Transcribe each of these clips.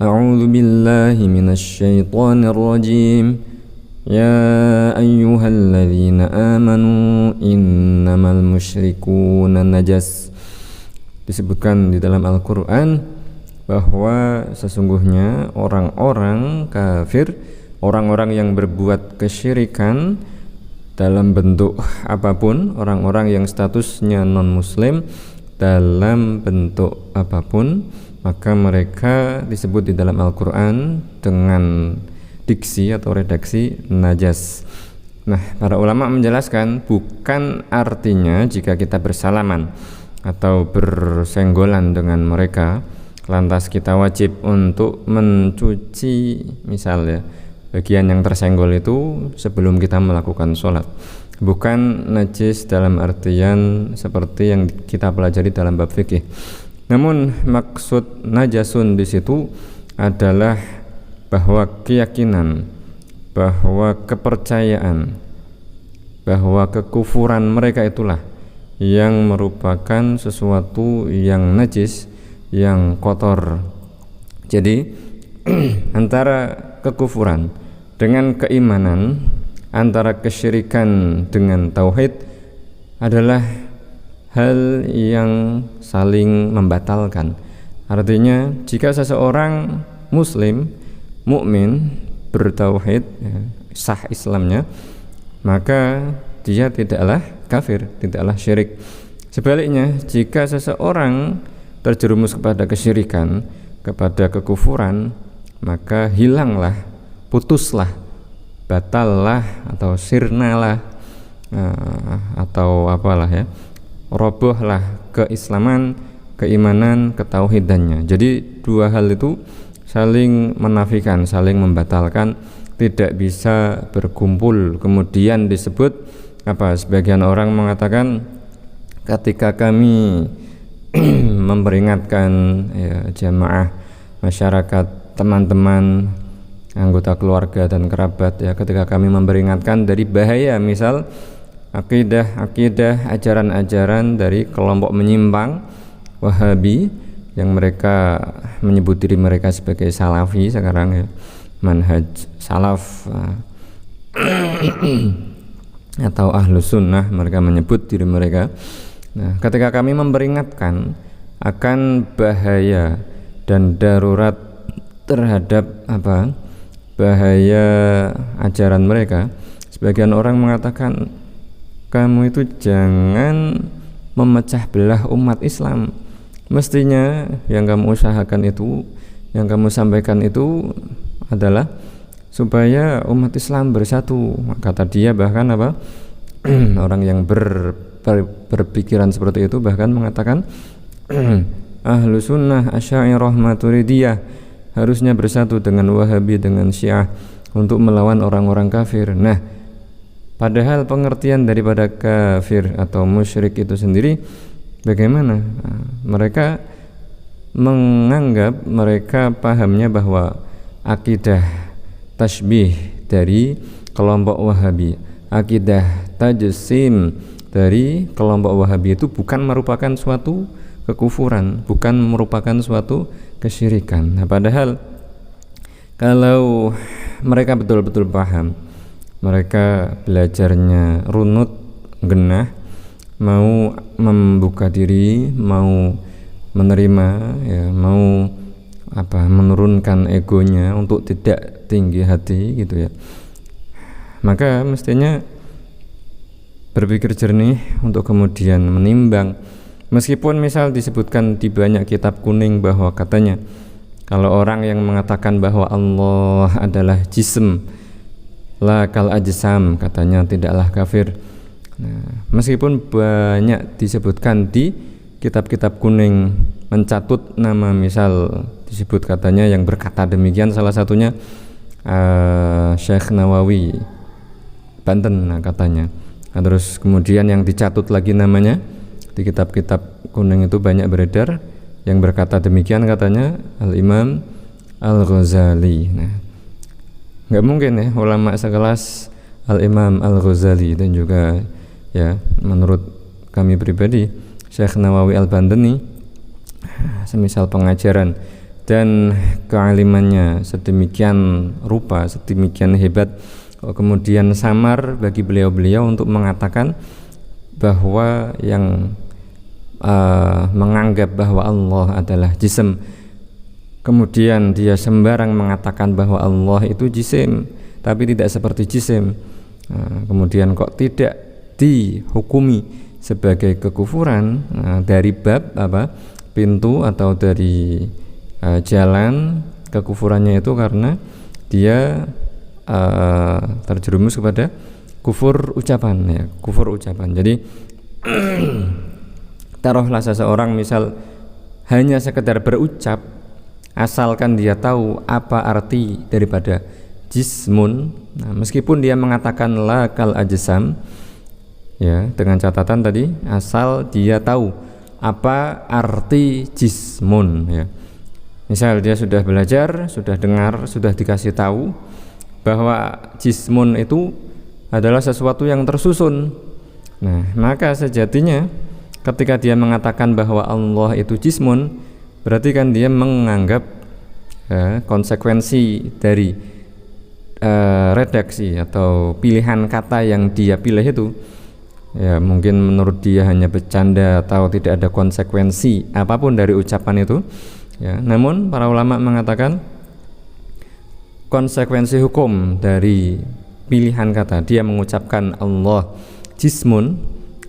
A'udzu billahi minasyaitonir rajim. Ya ayyuhalladzina amanu innamal musyrikuuna najas. Disebutkan di dalam Al-Qur'an bahwa sesungguhnya orang-orang kafir, orang-orang yang berbuat kesyirikan dalam bentuk apapun, orang-orang yang statusnya non-muslim dalam bentuk apapun, maka mereka disebut di dalam Al-Quran dengan diksi atau redaksi najas. Nah, para ulama menjelaskan bukan artinya jika kita bersalaman atau bersenggolan dengan mereka lantas kita wajib untuk mencuci misalnya bagian yang tersenggol itu sebelum kita melakukan sholat. Bukan najis dalam artian seperti yang kita pelajari dalam bab fikih. Namun maksud najasun di situ adalah bahwa keyakinan, bahwa kepercayaan, bahwa kekufuran mereka itulah yang merupakan sesuatu yang najis, yang kotor. Jadi antara kekufuran dengan keimanan, antara kesyirikan dengan tauhid adalah hal yang saling membatalkan. Artinya jika seseorang muslim, mukmin, bertauhid, sah Islamnya, maka dia tidaklah kafir, tidaklah syirik. Sebaliknya, jika seseorang terjerumus kepada kesyirikan, kepada kekufuran, maka hilanglah, putuslah, batallah atau sirnalah atau apalah ya, robohlah keislaman, keimanan, ketauhidannya. Jadi dua hal itu saling menafikan, saling membatalkan, tidak bisa berkumpul. Kemudian disebut apa? Sebagian orang mengatakan ketika kami memperingatkan ya, jamaah, masyarakat, teman-teman, anggota keluarga dan kerabat ya, ketika kami memperingatkan dari bahaya misal akidah-akidah, ajaran-ajaran dari kelompok menyimpang Wahabi yang mereka menyebut diri mereka sebagai salafi sekarang ya, manhaj salaf atau ahlus sunnah mereka menyebut diri mereka. Nah, ketika kami memperingatkan akan bahaya dan darurat terhadap apa? Bahaya ajaran mereka, sebagian orang mengatakan kamu itu jangan memecah belah umat Islam. Mestinya yang kamu usahakan itu, yang kamu sampaikan itu adalah supaya umat Islam bersatu. Kata dia bahkan apa? Orang yang berpikiran seperti itu bahkan mengatakan ahlu sunnah, asy'ariyah, maturidiyah harusnya bersatu dengan Wahabi, dengan Syiah untuk melawan orang-orang kafir. Nah, padahal pengertian daripada kafir atau musyrik itu sendiri bagaimana? Nah, mereka menganggap, mereka pahamnya bahwa akidah tasbih dari kelompok Wahabi, akidah tajsim dari kelompok Wahabi itu bukan merupakan suatu kekufuran, bukan merupakan suatu kesyirikan. Nah, padahal kalau mereka betul-betul paham, mereka belajarnya runut, genah, mau membuka diri, mau menerima ya, mau apa, menurunkan egonya untuk tidak tinggi hati gitu ya, maka mestinya berpikir jernih untuk kemudian menimbang. Meskipun misal disebutkan di banyak kitab kuning bahwa katanya kalau orang yang mengatakan bahwa Allah adalah jism la kal ajsam, katanya tidaklah kafir. Nah, meskipun banyak disebutkan di kitab-kitab kuning mencatut nama, misal disebut katanya yang berkata demikian salah satunya Syekh Nawawi Banten katanya. Nah, terus kemudian yang dicatut lagi namanya di kitab-kitab kuning itu banyak beredar yang berkata demikian, katanya Al-Imam Al-Ghazali. Nah, nggak mungkin ya ulama sekelas Al-Imam Al-Ghazali dan juga ya menurut kami pribadi Syekh Nawawi Al-Bantani semisal pengajaran dan kealimannya sedemikian rupa, sedemikian hebat, kemudian samar bagi beliau-beliau untuk mengatakan bahwa yang menganggap bahwa Allah adalah jisim, kemudian dia sembarang mengatakan bahwa Allah itu jisim tapi tidak seperti jisim, kemudian kok tidak dihukumi sebagai kekufuran dari bab pintu atau dari jalan kekufurannya itu karena dia terjerumus kepada kufur ucapan, ya, kufur ucapan. Jadi taruhlah seseorang misal hanya sekedar berucap, asalkan dia tahu apa arti daripada jismun, meskipun dia mengatakan la kal ajsam, ya, dengan catatan tadi asal dia tahu apa arti jismun, ya. Misal dia sudah belajar, sudah dengar, sudah dikasih tahu bahwa jismun itu adalah sesuatu yang tersusun. Nah, maka sejatinya ketika dia mengatakan bahwa Allah itu jismun, berarti kan dia menganggap konsekuensi dari redaksi atau pilihan kata yang dia pilih itu, ya, mungkin menurut dia hanya bercanda atau tidak ada konsekuensi apapun dari ucapan itu, ya. Namun para ulama mengatakan konsekuensi hukum dari pilihan kata, dia mengucapkan Allah jismun,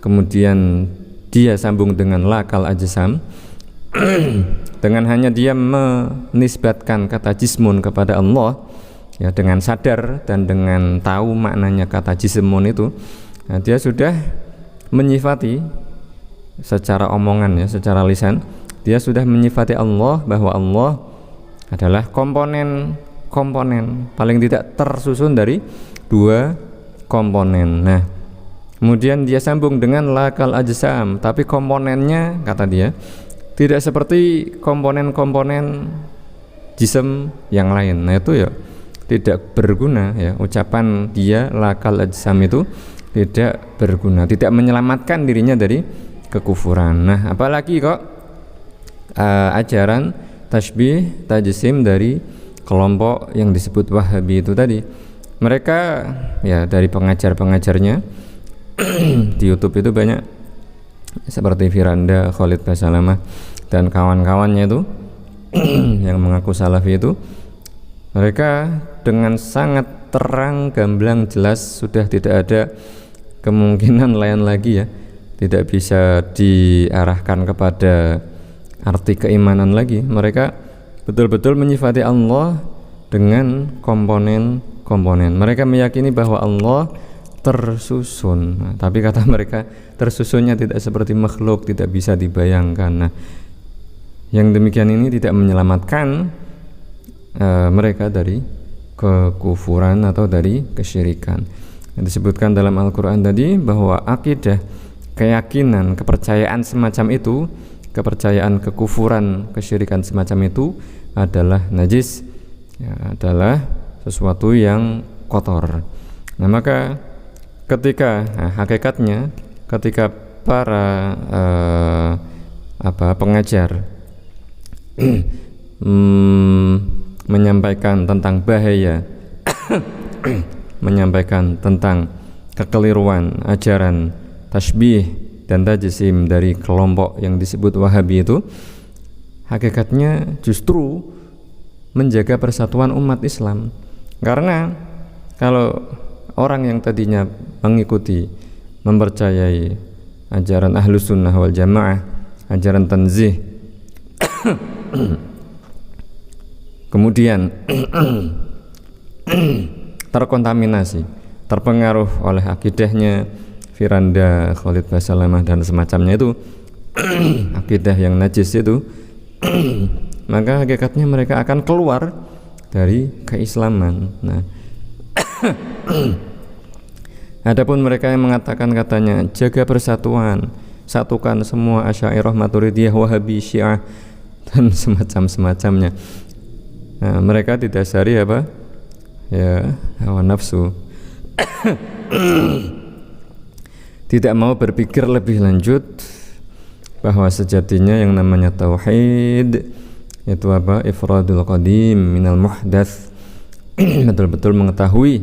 kemudian dia sambung dengan lakal ajsam, dengan hanya dia menisbatkan kata jismun kepada Allah, ya, dengan sadar dan dengan tahu maknanya kata jismun itu, nah, dia sudah menyifati secara omongan, ya, secara lisan, dia sudah menyifati Allah bahwa Allah adalah komponen paling tidak tersusun dari dua komponen. Nah, kemudian dia sambung dengan lakal ajsam, tapi komponennya, kata dia, tidak seperti komponen-komponen jism yang lain. Nah, itu ya tidak berguna, ya, ucapan dia lakal ajsam itu tidak berguna, tidak menyelamatkan dirinya dari kekufuran. Nah, apalagi kok ajaran tasbih tajsim dari kelompok yang disebut Wahabi itu tadi. Mereka, ya, dari pengajar-pengajarnya di YouTube itu banyak, seperti Firanda, Khalid Basalamah dan kawan-kawannya itu yang mengaku salafi itu, mereka dengan sangat terang, gamblang, jelas, sudah tidak ada kemungkinan lain lagi, ya, tidak bisa diarahkan kepada arti keimanan lagi. Mereka betul-betul menyifati Allah dengan komponen-komponen. Mereka meyakini bahwa Allah tersusun, nah, tapi kata mereka tersusunnya tidak seperti makhluk, tidak bisa dibayangkan. Nah, yang demikian ini tidak menyelamatkan mereka dari kekufuran atau dari kesyirikan. Yang disebutkan dalam Al-Quran tadi bahwa akidah, keyakinan, kepercayaan semacam itu, kepercayaan kekufuran, kesyirikan semacam itu adalah najis, ya, adalah sesuatu yang kotor. Nah, maka hakikatnya ketika para pengajar menyampaikan tentang bahaya menyampaikan tentang kekeliruan ajaran tasbih dan tajsim dari kelompok yang disebut Wahabi itu, hakikatnya justru menjaga persatuan umat Islam. Karena kalau orang yang tadinya mengikuti, mempercayai ajaran Ahlus Sunnah wal Jamaah, ajaran tanzih, kemudian terkontaminasi, terpengaruh oleh akidahnya Firanda, Khalid Basalamah dan semacamnya itu, akidah yang najis itu, maka hakikatnya mereka akan keluar dari keislaman. Nah, adapun mereka yang mengatakan katanya jaga persatuan, satukan semua Asy'ariyah, Maturidiyah, Wahabi, Syiah dan semacamnya. Nah, mereka didasari apa? Ya, hawa nafsu. Tidak mau berpikir lebih lanjut bahwa sejatinya yang namanya tauhid, yaitu apa? Ifradul qadim minal muhdats. Betul-betul mengetahui,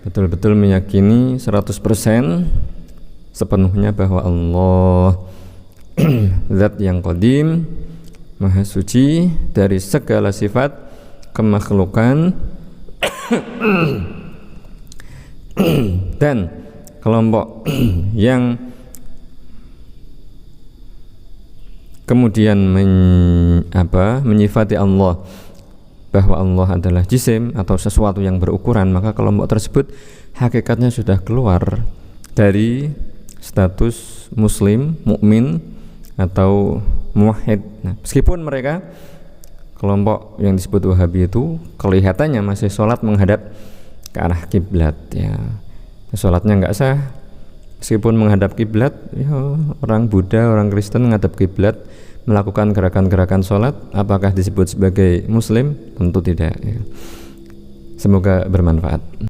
betul-betul meyakini 100% sepenuhnya bahwa Allah zat yang qadim, maha suci dari segala sifat kemakhlukan. Dan kelompok yang kemudian menyifati Allah bahwa Allah adalah jisim atau sesuatu yang berukuran, maka kelompok tersebut hakikatnya sudah keluar dari status muslim, mukmin atau muwahhid. Nah, meskipun mereka kelompok yang disebut Wahabi itu kelihatannya masih sholat menghadap ke arah kiblat, ya sholatnya nggak sah meskipun menghadap kiblat. Ya, orang Buddha, orang Kristen menghadap kiblat melakukan gerakan-gerakan sholat, apakah disebut sebagai muslim? Tentu tidak, ya. Semoga bermanfaat.